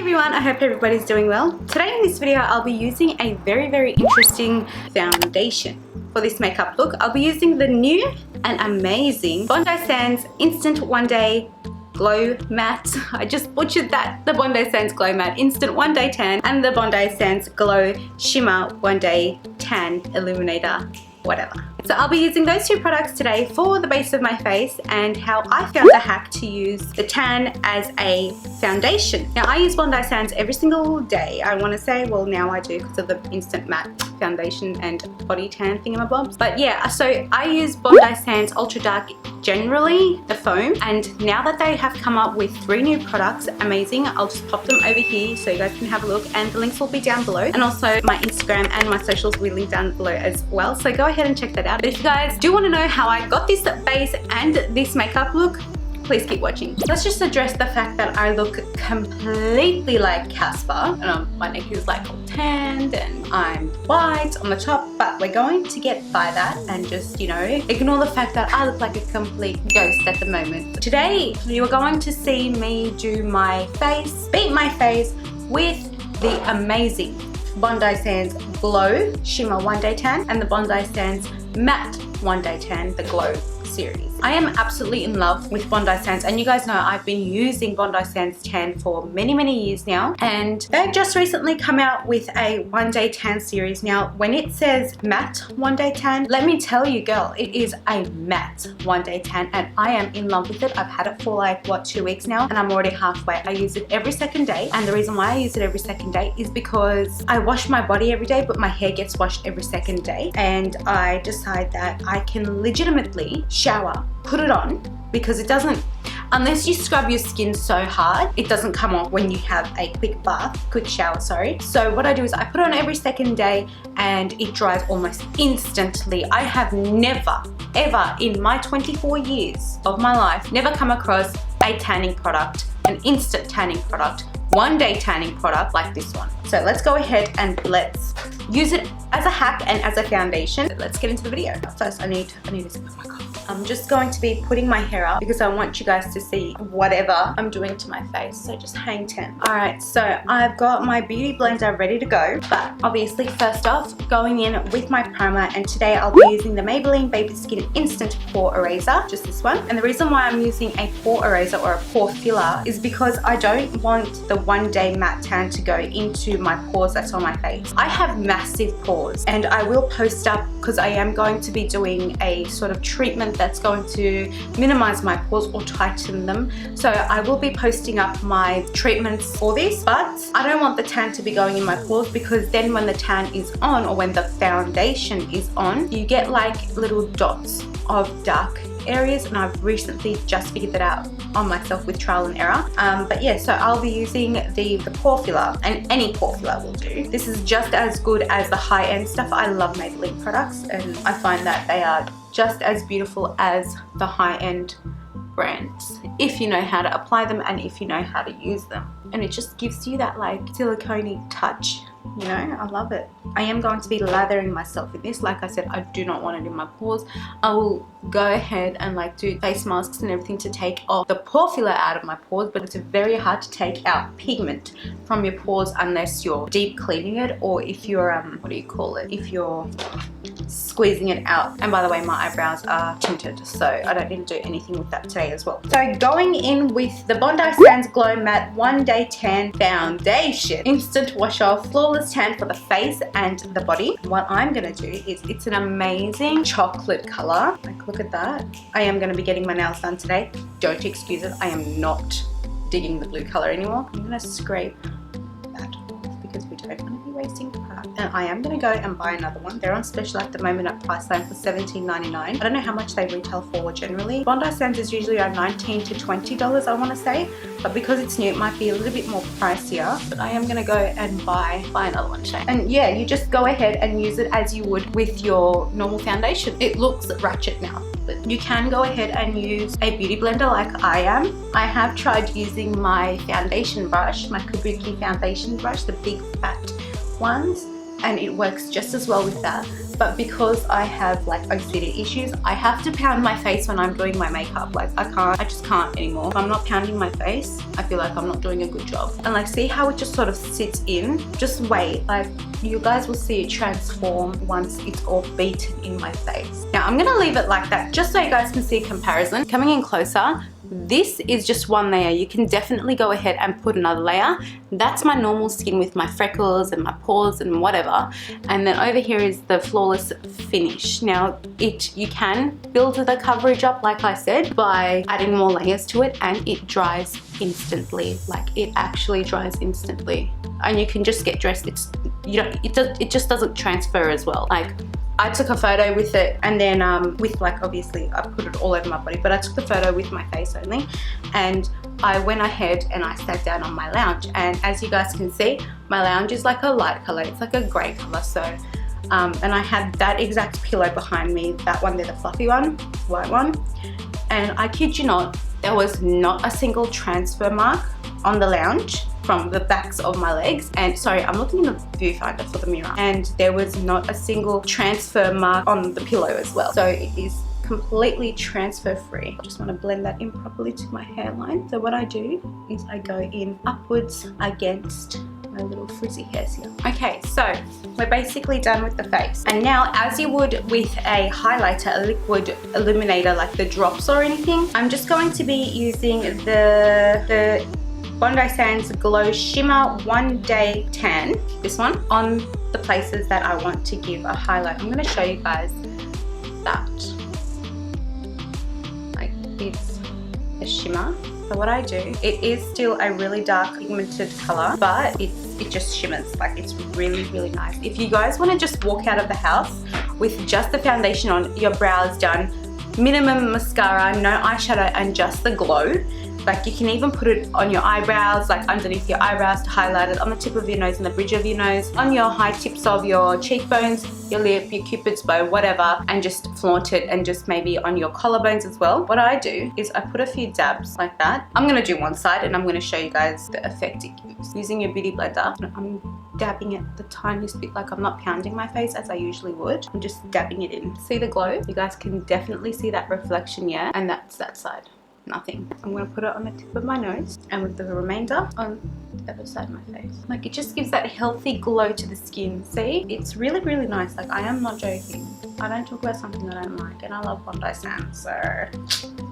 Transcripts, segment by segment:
everyone, I hope everybody's doing well. Today in this video I'll be using a very interesting foundation for this makeup look. I'll be using the new and amazing Bondi Sands Instant One Day Glow Matte. I just butchered that. The Bondi Sands Glow Matte Instant One Day Tan and the Bondi Sands Glow Shimmer One Day Tan Illuminator, whatever. So I'll be using those two products today for the base of my face and how I found the hack to use the tan as a foundation. Now I use Bondi Sands every single day. I want to say, well now I do because of the instant matte foundation and body tan thingamabobs. But yeah, so I use Bondi Sands Ultra Dark generally, the foam, and now that they have come up with 3 new products, amazing, I'll just pop them over here so you guys can have a look, and the links will be down below, and also my Instagram and my socials will be linked down below as well, so go ahead and check that out. But if you guys do want to know how I got this base and this makeup look, please keep watching. Let's just address the fact that I look completely like Casper, and my neck is like all tanned and I'm white on the top, but we're going to get by that and just, you know, ignore the fact that I look like a complete ghost at the moment. Today you are going to see me do my face, beat my face with the amazing Bondi Sands Glow Shimmer One Day Tan and the Bondi Sands Matte One Day Tan, the Glow series. I am absolutely in love with Bondi Sands, and you guys know I've been using Bondi Sands Tan for many years now, and they've just recently come out with a One Day Tan series. Now when it says matte One Day Tan, let me tell you girl, it is a matte One Day Tan and I am in love with it. I've had it for like what, 2 weeks now, and I'm already halfway. I use it every second day, and the reason why I use it every second day is because I wash my body every day, but my hair gets washed every second day, and I decide that I can legitimately shower, put it on, because it doesn't, unless you scrub your skin so hard, it doesn't come off when you have a quick shower, sorry. So what I do is I put it on every second day and it dries almost instantly. I have never, ever in my 24 years of my life, never come across a tanning product, an instant tanning product, one day tanning product like this one. So let's go ahead and let's use it as a hack and as a foundation. Let's get into the video. First I need this, oh my god. I'm just going to be putting my hair up because I want you guys to see whatever I'm doing to my face, so just hang 10. Alright, so I've got my beauty blender ready to go, but obviously first off, going in with my primer, and today I'll be using the Maybelline Baby Skin Instant Pore Eraser, just this one. And the reason why I'm using a pore eraser or a pore filler is because I don't want the one day matte tan to go into my pores that's on my face. I have massive pores, and I will post up, because I am going to be doing a sort of treatment that's going to minimize my pores or tighten them. So I will be posting up my treatments for this, but I don't want the tan to be going in my pores, because then when the tan is on, or when the foundation is on, you get like little dots of dark areas, and I've recently just figured that out on myself with trial and error. But yeah, so I'll be using the pore filler, and any pore filler will do. This is just as good as the high-end stuff. I love Maybelline products, and I find that they are just as beautiful as the high-end brands if you know how to apply them and if you know how to use them, and it just gives you that like silicone-y touch. You know, I love it. I am going to be lathering myself with this. Like I said, I do not want it in my pores. I will go ahead and like do face masks and everything to take off the pore filler out of my pores, but it's very hard to take out pigment from your pores unless you're deep cleaning it, or if you're what do you call it, if you're squeezing it out. And by the way, my eyebrows are tinted, so I don't need to do anything with that today as well. So going in with the Bondi Sands Glow Matte One Day Tan Foundation, instant wash off, flawless tan for the face and the body. What I'm gonna do is, it's an amazing chocolate color. Like, look at that. I am gonna be getting my nails done today. Don't excuse it. I am not digging the blue color anymore. I'm gonna scrape that off because we don't want to be wasting product. And I am going to go and buy another one. They're on special at the moment at Priceline for $17.99. I don't know how much they retail for generally. Bondi Sands is usually around $19 to $20, I want to say, but because it's new it might be a little bit more pricier. But I am going to go and buy another one, Shane. And yeah, you just go ahead and use it as you would with your normal foundation. It looks ratchet now, but you can go ahead and use a beauty blender like I am. I have tried using my foundation brush, my Kabuki foundation brush, the big fat ones, and it works just as well with that. But because I have like OCD issues, I have to pound my face when I'm doing my makeup. Like I just can't anymore. If I'm not pounding my face, I feel like I'm not doing a good job. And like, see how it just sort of sits in? Just wait, like you guys will see it transform once it's all beaten in my face. Now I'm gonna leave it like that just so you guys can see a comparison. Coming in closer, this is just one layer. You can definitely go ahead and put another layer. That's my normal skin with my freckles and my pores and whatever. And then over here is the Flawless Finish. Now you can build the coverage up, like I said, by adding more layers to it, and it dries instantly. Like it actually dries instantly. And you can just get dressed. It just doesn't transfer as well. Like, I took a photo with it, and then with like, obviously I put it all over my body, but I took the photo with my face only, and I went ahead and I sat down on my lounge, and as you guys can see, my lounge is like a light color. It's like a gray color. So and I had that exact pillow behind me, that one there, the fluffy one, white one, and I kid you not, there was not a single transfer mark on the lounge from the backs of my legs. And sorry, I'm looking in the viewfinder for the mirror, and there was not a single transfer mark on the pillow as well. So it is completely transfer free. I just want to blend that in properly to my hairline. So what I do is I go in upwards against my little frizzy hairs here. Okay, so we're basically done with the face. And now, as you would with a highlighter, a liquid illuminator like the drops or anything, I'm just going to be using the Bondi Sands Glow Shimmer One Day Tan, this one, on the places that I want to give a highlight. I'm going to show you guys that. Like, it's a shimmer. So what I do, it is still a really dark pigmented color, but it just shimmers. Like, it's really, really nice. If you guys want to just walk out of the house with just the foundation on, your brows done, minimum mascara, no eyeshadow, and just the glow, like, you can even put it on your eyebrows, like underneath your eyebrows to highlight it, on the tip of your nose and the bridge of your nose, on your high tips of your cheekbones, your lip, your cupid's bow, whatever, and just flaunt it, and just maybe on your collarbones as well. What I do is I put a few dabs like that. I'm going to do one side, and I'm going to show you guys the effect it gives. Using your beauty blender, I'm dabbing it the tiniest bit, like I'm not pounding my face as I usually would. I'm just dabbing it in. See the glow? You guys can definitely see that reflection, yeah? And that's that side. Nothing. I'm going to put it on the tip of my nose, and with the remainder on the other side of my face. Like, it just gives that healthy glow to the skin. See? It's really, really nice. Like, I am not joking. I don't talk about something that I don't like, and I love Bondi Sands, so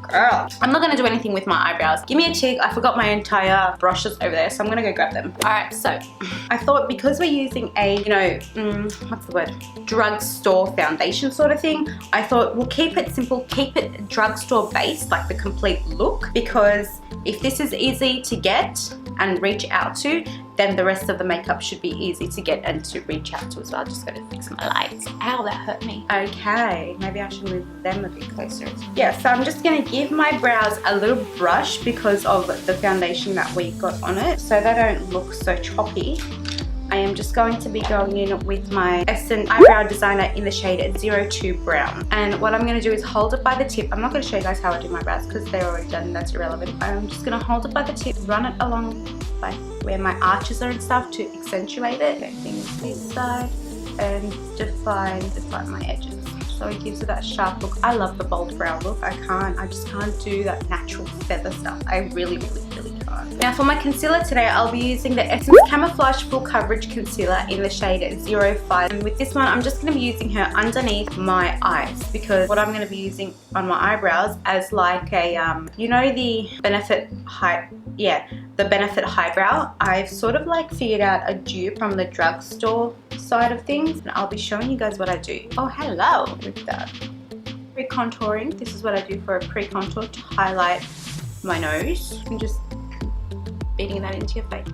girl. I'm not going to do anything with my eyebrows. Give me a tick. I forgot my entire brushes over there, so I'm going to go grab them. Alright, so I thought because we're using a, you know, what's the word? Drugstore foundation sort of thing, I thought we'll keep it simple, keep it drugstore based, like the complete look, because if this is easy to get and reach out to, then the rest of the makeup should be easy to get and to reach out to as well. Just gotta fix my lights. Ow, that hurt me. Okay, maybe I should move them a bit closer. Yeah, so I'm just gonna give my brows a little brush because of the foundation that we got on it, so they don't look so choppy. I am just going to be going in with my Essence Eyebrow Designer in the shade 02 Brown. And what I'm going to do is hold it by the tip. I'm not going to show you guys how I do my brows because they're already done and that's irrelevant. I'm just going to hold it by the tip, run it along like where my arches are and stuff to accentuate it. Things this side and define my edges. So it gives it that sharp look. I love the bold brow look. I just can't do that natural feather stuff. I really, really, really can't. Now for my concealer today, I'll be using the Essence Camouflage Full Coverage Concealer in the shade 05. And with this one, I'm just going to be using her underneath my eyes, because what I'm going to be using on my eyebrows as like a, you know, the Benefit Highbrow. I've sort of like figured out a dupe from the drugstore side of things, and I'll be showing you guys what I do. Oh, hello with that. Pre-contouring. This is what I do for a pre-contour to highlight my nose. I'm just beating that into your face.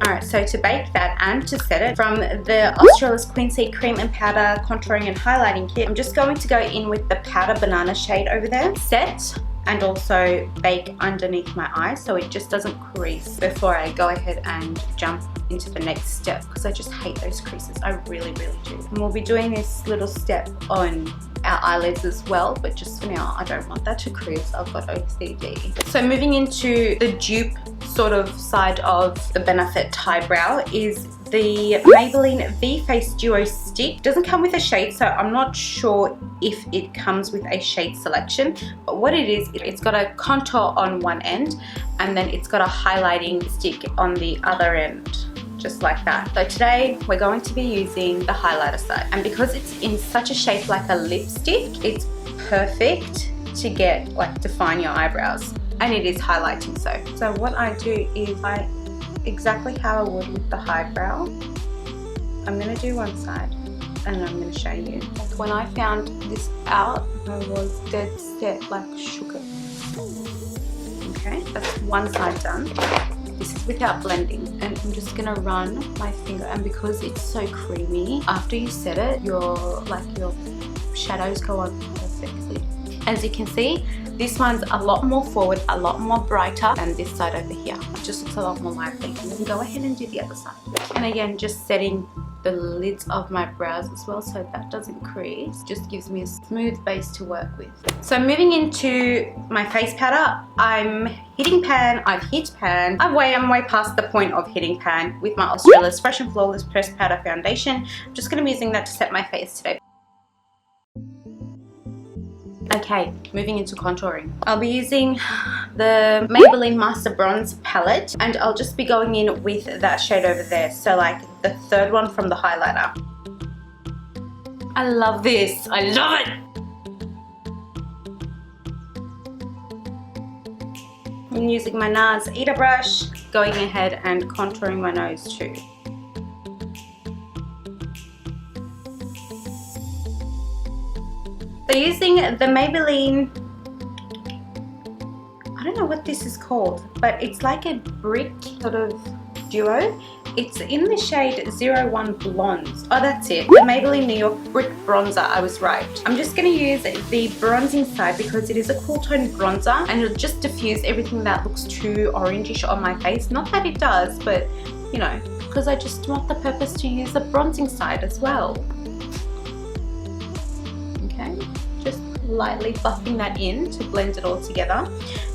Alright, so to bake that and to set it, from the Australis Queen Seed Cream and Powder Contouring and Highlighting Kit, I'm just going to go in with the Powder Banana shade over there. Set and also bake underneath my eyes so it just doesn't crease before I go ahead and jump into the next step, because I just hate those creases. I really, really do. And we'll be doing this little step on our eyelids as well, but just for now I don't want that to crease. I've got OCD. So moving into the dupe sort of side of the Benefit Highbrow is the Maybelline V-Face Duo Stick. It doesn't come with a shade, so I'm not sure if it comes with a shade selection, but what it is, it's got a contour on one end and then it's got a highlighting stick on the other end, just like that. So today we're going to be using the highlighter side, and because it's in such a shape like a lipstick, it's perfect to get, like, define your eyebrows, and it is highlighting. So what I do is exactly how I would with the highbrow. I'm going to do one side and I'm going to show you. Like, when I found this out, I was dead set, like shook it. Okay, that's one side done. This is without blending, and I'm just going to run my finger, and because it's so creamy, after you set it, your shadows go on perfectly. As you can see, this one's a lot more forward, a lot more brighter than this side over here. It just looks a lot more lively. And then go ahead and do the other side. And again, just setting the lids of my brows as well so that doesn't crease. Just gives me a smooth base to work with. So moving into my face powder, I'm hitting pan, I've hit pan. I'm way past the point of hitting pan with my Australis Fresh and Flawless Pressed Powder Foundation. I'm just going to be using that to set my face today. Okay, moving into contouring. I'll be using the Maybelline Master Bronze palette, and I'll just be going in with that shade over there. So like the third one from the highlighter. I love this. I love it. I'm using my NARS Eater brush, going ahead and contouring my nose too. So using the Maybelline, I don't know what this is called, but it's like a brick sort of duo. It's in the shade 01 Blondes. Oh, that's it. The Maybelline New York Brick Bronzer. I was right. I'm just going to use the bronzing side because it is a cool tone bronzer and it'll just diffuse everything that looks too orangish on my face. Not that it does, but you know, because I just want the purpose to use the bronzing side as well. Lightly buffing that in to blend it all together,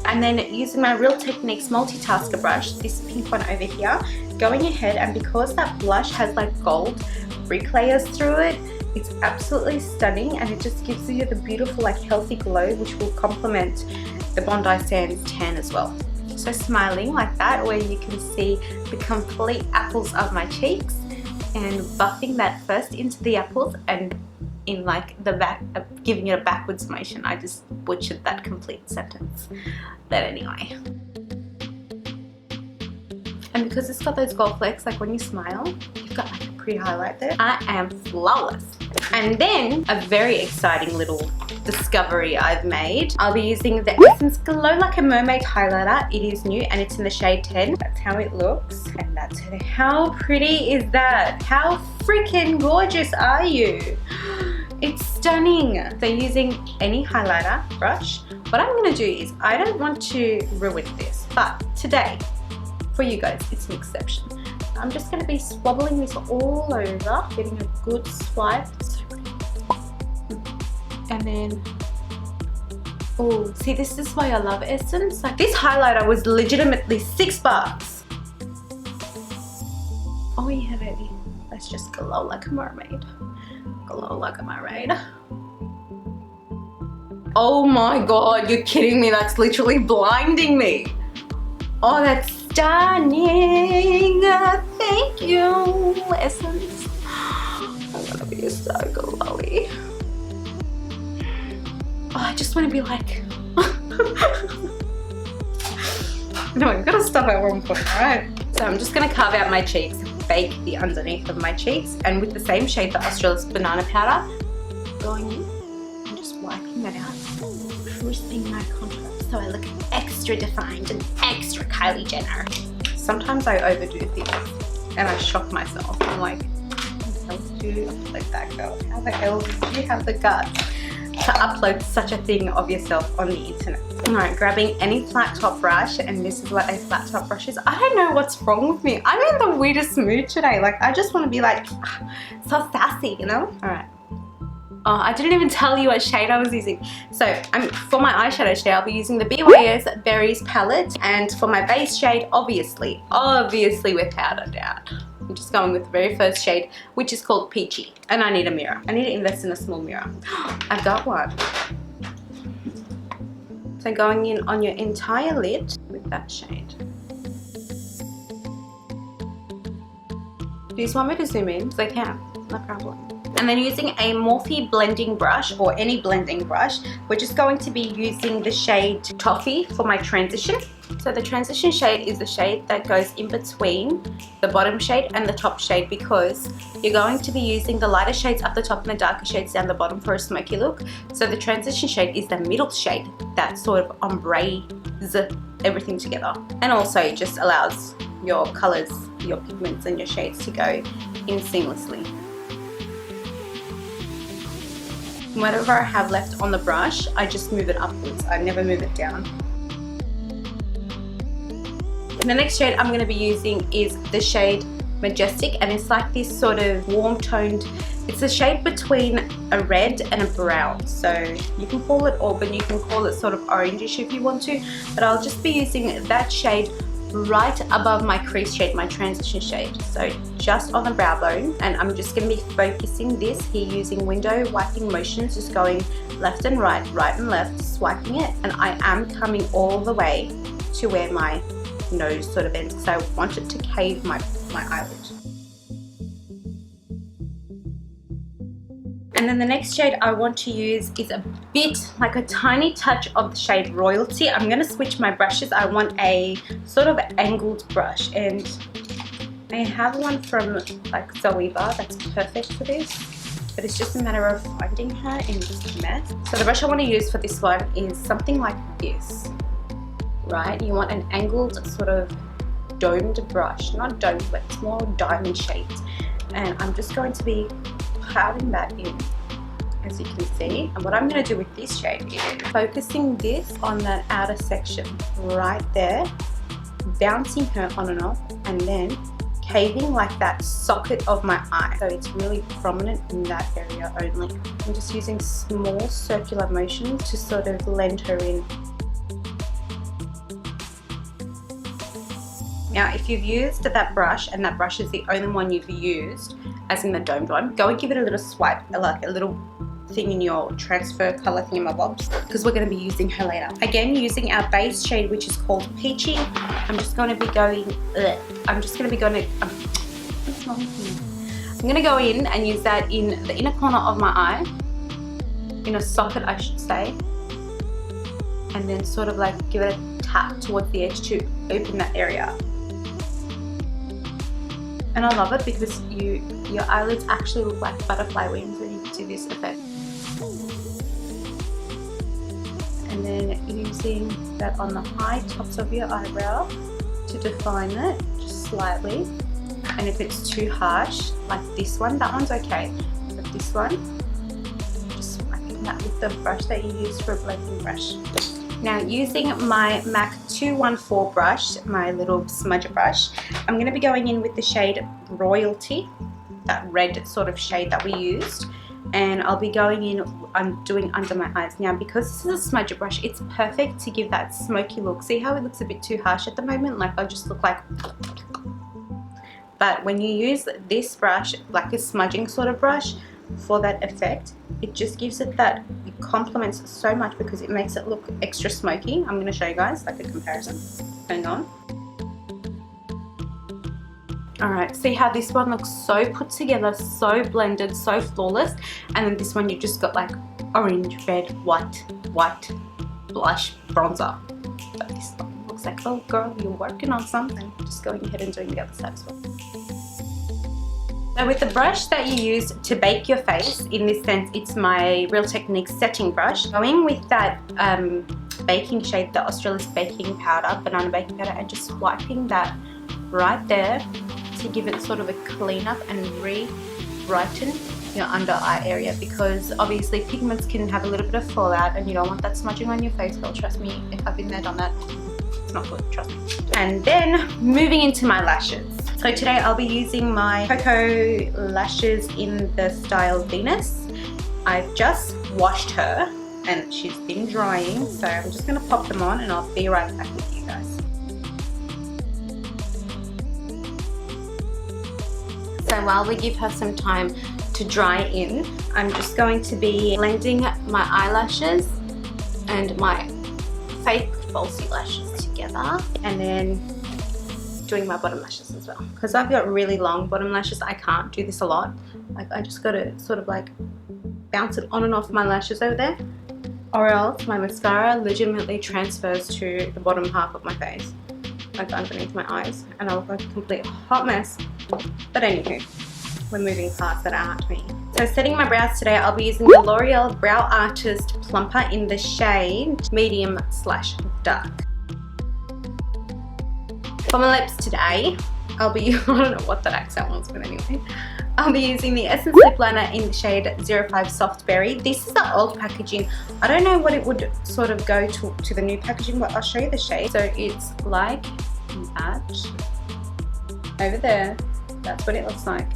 and then using my Real Techniques multitasker brush, this pink one over here, going ahead, and because that blush has like gold brick layers through it, it's absolutely stunning, and it just gives you the beautiful like healthy glow which will complement the Bondi Sands tan as well. So smiling like that, where you can see the complete apples of my cheeks, and buffing that first into the apples and in like the back, giving it a backwards motion. I just butchered that complete sentence. But anyway. And because it's got those gold flakes, like when you smile, you've got like a pretty highlight there. I am flawless. And then a very exciting little discovery I've made. I'll be using the Essence Glow Like a Mermaid highlighter. It is new and it's in the shade 10. That's how it looks. And that's it. How pretty is that? How freaking gorgeous are you? It's stunning. So using any highlighter brush, what I'm going to do is, I don't want to ruin this, but today, for you guys, it's an exception. I'm just going to be swabbling this all over, getting a good swipe. So pretty. And then, oh, see, this is why I love Essence. Like, this highlighter was legitimately $6. Oh yeah, baby. Let's just glow like a mermaid. Glow like a mermaid. Oh my god, you're kidding me. That's literally blinding me. Oh, that's stunning. Thank you, Essence. I'm gonna be so glowy. Oh, I just want to be like... No, I've got to stop at one point, alright? So I'm just going to carve out my cheeks, bake the underneath of my cheeks, and with the same shade, the Australis Banana Powder, going in and just wiping that out, crisping my contour so I look extra defined and extra Kylie Jenner. Sometimes I overdo things and I shock myself. I'm like, how the hell did you let that go? How the hell did you have the guts to upload such a thing of yourself on the internet? Alright, grabbing any flat top brush, and this is what a flat top brush is. I don't know what's wrong with me. I'm in the weirdest mood today. Like, I just want to be like, so sassy, you know? Alright. Oh, I didn't even tell you what shade I was using. So for my eyeshadow shade, I'll be using the BYS Berries palette. And for my base shade, obviously we're powdered out. I'm just going with the very first shade, which is called Peachy. And I need a mirror. I need to invest in a small mirror. I've got one. So going in on your entire lid with that shade. Do you just want me to zoom in? Because I can, no problem. And then using a Morphe blending brush or any blending brush, we're just going to be using the shade Toffee for my transition. So the transition shade is the shade that goes in between the bottom shade and the top shade, because you're going to be using the lighter shades up the top and the darker shades down the bottom for a smoky look. So the transition shade is the middle shade that sort of ombre everything together, and also it just allows your colors, your pigments and your shades to go in seamlessly. Whatever I have left on the brush, I just move it upwards. I never move it down. The next shade I'm going to be using is the shade Majestic, and it's like this sort of warm toned, it's a shade between a red and a brown. So you can call it auburn, you can call it sort of orangish if you want to, but I'll just be using that shade right above my crease shade, my transition shade. So just on the brow bone, and I'm just going to be focusing this here using window wiping motions, just going left and right, right and left, swiping it, and I am coming all the way to where my nose sort of ends, because I want it to cave my eyelid. And then the next shade I want to use is a bit, like a tiny touch of the shade Royalty. I'm going to switch my brushes. I want a sort of angled brush, and I have one from like Zoeva that's perfect for this, but it's just a matter of finding her in this mess. So the brush I want to use for this one is something like this, right? You want an angled sort of domed brush, not domed, but it's more diamond shaped, and I'm just going to be powdering that in, as you can see. And what I'm going to do with this shade is focusing this on that outer section right there, bouncing her on and off, and then caving like that socket of my eye, so it's really prominent in that area only. I'm just using small circular motions to sort of blend her in. Now, if you've used that brush and that brush is the only one you've used, as in the domed one, go and give it a little swipe, like a little thing in your transfer color thingamabobs, because we're going to be using her later. Again, using our base shade, which is called Peachy, I'm just going to be going, I'm going to go in and use that in the inner corner of my eye, in a socket I should say, and then sort of like give it a tap towards the edge to open that area. And I love it because your eyelids actually look like butterfly wings when you do this effect. And then using that on the high tops of your eyebrow to define it just slightly. And if it's too harsh, like this one, that one's okay. But this one, just wiping that with the brush that you use for a blending brush. Now, using my MAC 214 brush, my little smudger brush, I'm going to be going in with the shade Royalty, that red sort of shade that we used, and I'll be going in, I'm doing under my eyes. Now, because this is a smudger brush, it's perfect to give that smoky look. See how it looks a bit too harsh at the moment? Like I just look like... But when you use this brush, like a smudging sort of brush, for that effect, it just gives it that, it complements so much because it makes it look extra smoky. I'm going to show you guys like a comparison. Hang on. Alright, see how this one looks so put together, so blended, so flawless, and then this one you just got like orange, red, white, blush, bronzer. But this one looks like, oh girl, you're working on something. Just going ahead and doing the other side as well. So with the brush that you use to bake your face, in this sense it's my Real Techniques setting brush, going with that baking shade, the Australis baking powder, banana baking powder, and just wiping that right there to give it sort of a clean up and re-brighten your under eye area, because obviously pigments can have a little bit of fallout and you don't want that smudging on your face. Well, trust me, if I've been there, done that, it's not good, trust me. And then moving into my lashes. So today I'll be using my Cocoa lashes in the style Venus. I've just washed her and she's been drying, so I'm just going to pop them on and I'll be right back with you guys. So while we give her some time to dry in, I'm just going to be blending my eyelashes and my fake falsy lashes together, and then doing my bottom lashes as well. Because I've got really long bottom lashes, I can't do this a lot. Like, I just got to sort of like bounce it on and off my lashes over there, or else my mascara legitimately transfers to the bottom half of my face, like underneath my eyes, and I look like a complete hot mess. But anywho, we're moving past that, aren't we? So setting my brows today, I'll be using the L'Oreal Brow Artist Plumper in the shade medium/dark. For my lips today, I'll be, I don't know what that accent was, but anyway, I'll be using the Essence Lip Liner in the shade 05 Soft Berry. This is the old packaging. I don't know what it would sort of go to the new packaging, but I'll show you the shade. So it's like that over there. That's what it looks like.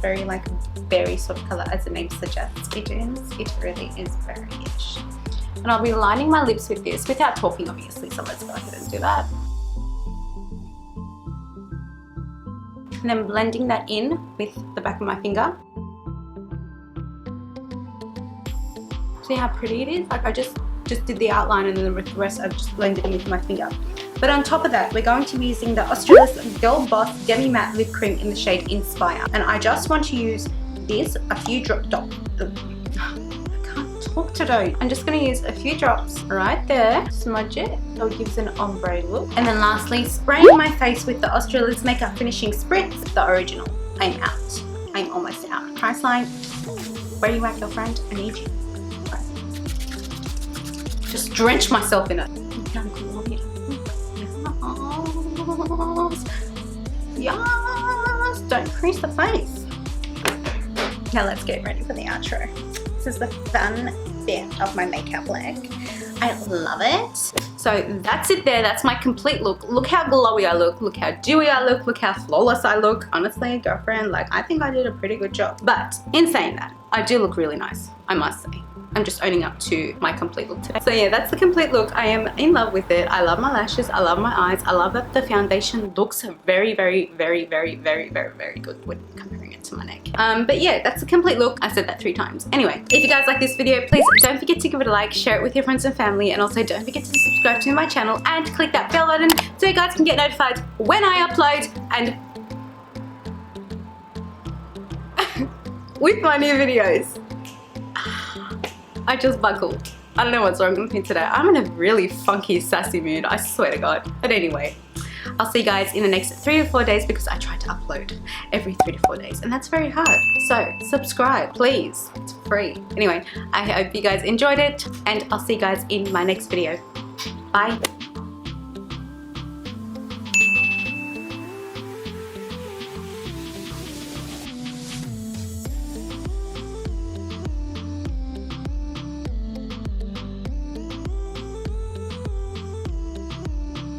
Very like berry sort of color, as the name suggests. It really is berry-ish. And I'll be lining my lips with this without talking, obviously, so let's go ahead and do that. And then blending that in with the back of my finger. See how pretty it is? Like, I just did the outline, and then the rest I've just blended in with my finger. But on top of that, we're going to be using the AUSTRALIS GRLBOSS Demi Matte Lip Cream in the shade Inspire. And I just want to use this, a few drops. I can't talk today. I'm just going to use a few drops right there, smudge it, so it gives an ombre look. And then lastly, spraying my face with the AUSTRALIS Makeup Finishing Spritz, the original. I'm out. I'm almost out. Priceline, where are you at, girlfriend? I need you. Right. Just drench myself in it. Yes, don't crease the face. Now let's get ready for the outro. This is the fun bit of my makeup look. I love it. So that's it there. That's my complete look. Look how glowy I look. Look how dewy I look. Look how flawless I look. Honestly, girlfriend, like, I think I did a pretty good job. But in saying that, I do look really nice, I must say. I'm just owning up to my complete look today. So yeah, that's the complete look. I am in love with it. I love my lashes. I love my eyes. I love that the foundation looks very, very, very, very, very, very, very good when comparing it to my neck. But yeah, that's the complete look. I said that 3 times. Anyway, if you guys like this video, please don't forget to give it a like, share it with your friends and family, and also don't forget to subscribe to my channel and click that bell button so you guys can get notified when I upload and with my new videos. I just buckled. I don't know what's wrong with me today. I'm in a really funky, sassy mood, I swear to God. But anyway, I'll see you guys in the next 3 to 4 days, because I try to upload every 3 to 4 days, and that's very hard. So subscribe, please. It's free. Anyway, I hope you guys enjoyed it, and I'll see you guys in my next video. Bye.